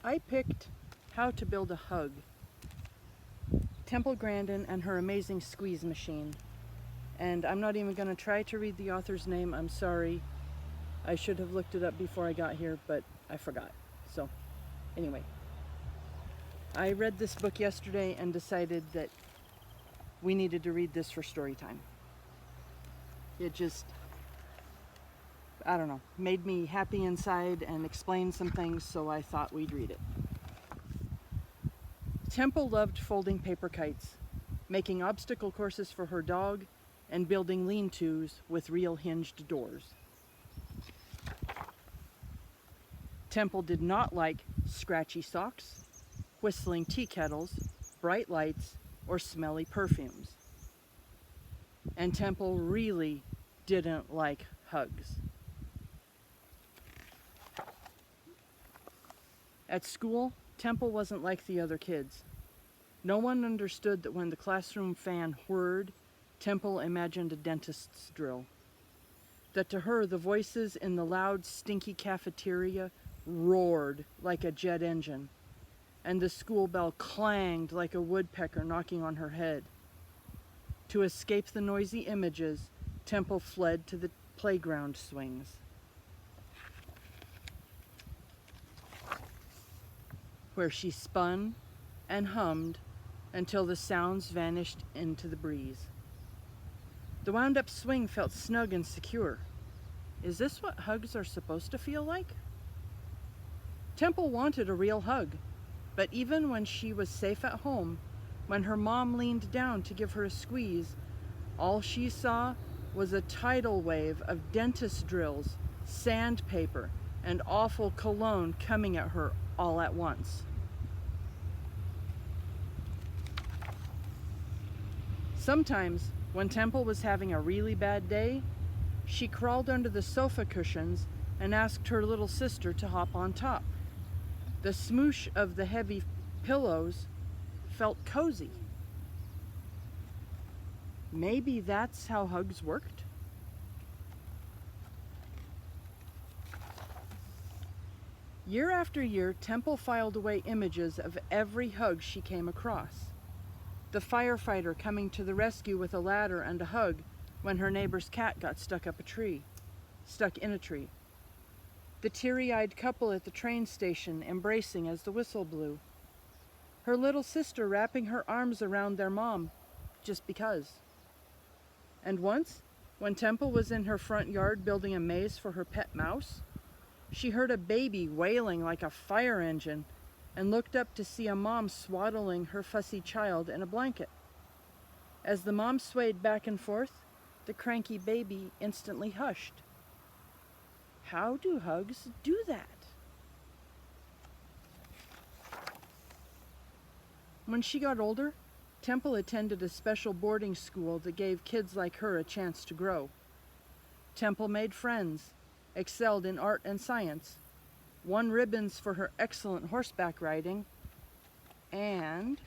I picked How to Build a Hug, Temple Grandin and Her Amazing Squeeze Machine. And I'm not even going to try to read the author's name. I'm sorry. I should have looked it up before I got here, but I forgot. So, anyway. I read this book yesterday and decided that we needed to read this for story time. It just, I don't know, made me happy inside and explained some things, so I thought we'd read it. Temple loved folding paper kites, making obstacle courses for her dog, and building lean-tos with real hinged doors. Temple did not like scratchy socks, whistling tea kettles, bright lights, or smelly perfumes. And Temple really didn't like hugs. At school, Temple wasn't like the other kids. No one understood that when the classroom fan whirred, Temple imagined a dentist's drill. That to her, the voices in the loud, stinky cafeteria roared like a jet engine, and the school bell clanged like a woodpecker knocking on her head. To escape the noisy images, Temple fled to the playground swings, where she spun and hummed until the sounds vanished into the breeze. The wound-up swing felt snug and secure. Is this what hugs are supposed to feel like? Temple wanted a real hug, but even when she was safe at home, when her mom leaned down to give her a squeeze, all she saw was a tidal wave of dentist drills, sandpaper, and awful cologne coming at her all at once. Sometimes, when Temple was having a really bad day, she crawled under the sofa cushions and asked her little sister to hop on top. The smoosh of the heavy pillows felt cozy. Maybe that's how hugs worked? Year after year, Temple filed away images of every hug she came across. The firefighter coming to the rescue with a ladder and a hug when her neighbor's cat got stuck in a tree. The teary-eyed couple at the train station embracing as the whistle blew. Her little sister wrapping her arms around their mom, just because. And once, when Temple was in her front yard building a maze for her pet mouse, she heard a baby wailing like a fire engine and looked up to see a mom swaddling her fussy child in a blanket. As the mom swayed back and forth, the cranky baby instantly hushed. How do hugs do that? When she got older, Temple attended a special boarding school that gave kids like her a chance to grow. Temple made friends, excelled in art and science, won ribbons for her excellent horseback riding, and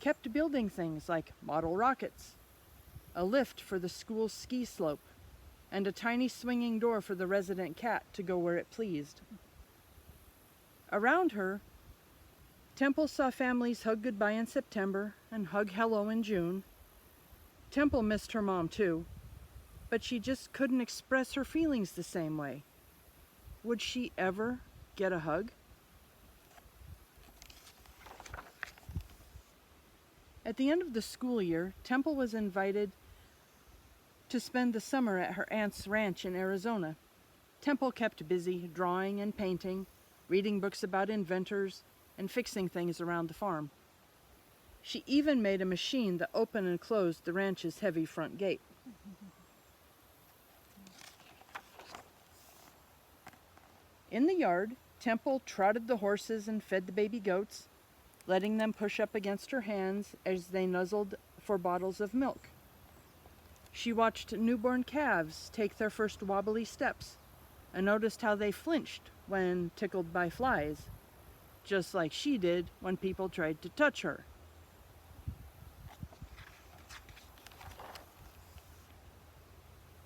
kept building things like model rockets, a lift for the school's ski slope, and a tiny swinging door for the resident cat to go where it pleased. Around her, Temple saw families hug goodbye in September and hug hello in June. Temple missed her mom too, but she just couldn't express her feelings the same way. Would she ever get a hug? At the end of the school year, Temple was invited to spend the summer at her aunt's ranch in Arizona. Temple kept busy drawing and painting, reading books about inventors, and fixing things around the farm. She even made a machine that opened and closed the ranch's heavy front gate. In the yard, Temple trotted the horses and fed the baby goats, letting them push up against her hands as they nuzzled for bottles of milk. She watched newborn calves take their first wobbly steps and noticed how they flinched when tickled by flies, just like she did when people tried to touch her.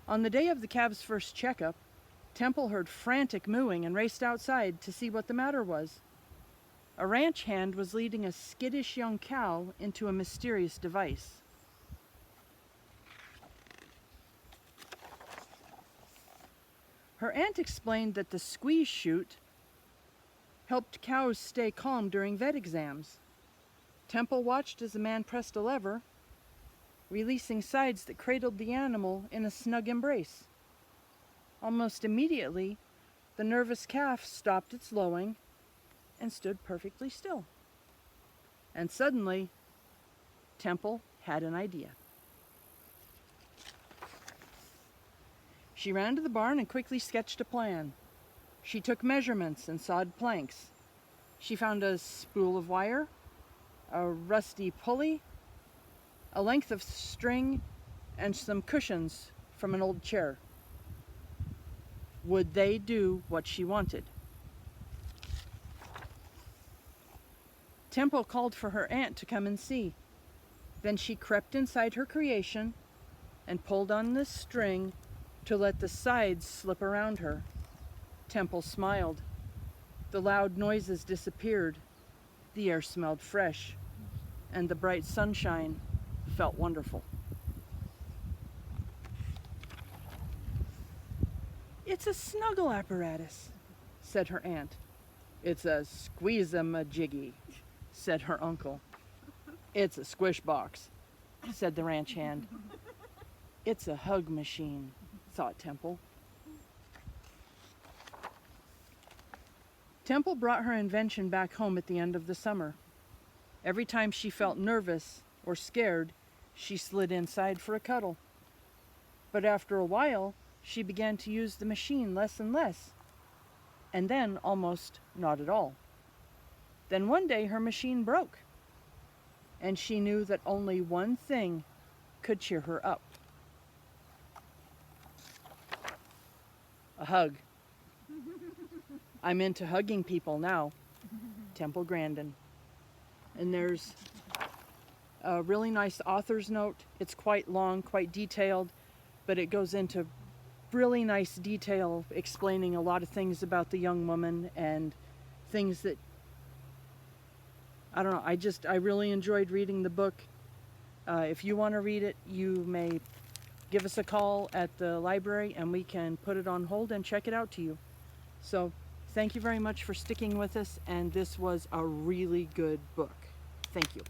On the day of the calves' first checkup, Temple heard frantic mooing and raced outside to see what the matter was. A ranch hand was leading a skittish young cow into a mysterious device. Her aunt explained that the squeeze chute helped cows stay calm during vet exams. Temple watched as the man pressed a lever, releasing sides that cradled the animal in a snug embrace. Almost immediately, the nervous calf stopped its lowing and stood perfectly still. And suddenly, Temple had an idea. She ran to the barn and quickly sketched a plan. She took measurements and sawed planks. She found a spool of wire, a rusty pulley, a length of string, and some cushions from an old chair. Would they do what she wanted? Temple called for her aunt to come and see. Then she crept inside her creation and pulled on the string to let the sides slip around her. Temple smiled. The loud noises disappeared. The air smelled fresh, and the bright sunshine felt wonderful. "It's a snuggle apparatus," said her aunt. "It's a squeeze-a-majiggy," said her uncle. "It's a squish box," said the ranch hand. "It's a hug machine," thought Temple. Temple brought her invention back home at the end of the summer. Every time she felt nervous or scared, she slid inside for a cuddle. But after a while, she began to use the machine less and less, and then almost not at all. Then one day her machine broke, and she knew that only one thing could cheer her up. A hug. I'm into hugging people now. Temple Grandin. And there's a really nice author's note. It's quite long, quite detailed, but it goes into really nice detail explaining a lot of things about the young woman and things that, I don't know, I really enjoyed reading the book. If you want to read it, you may give us a call at the library and we can put it on hold and check it out to you. So thank you very much for sticking with us, and this was a really good book. Thank you.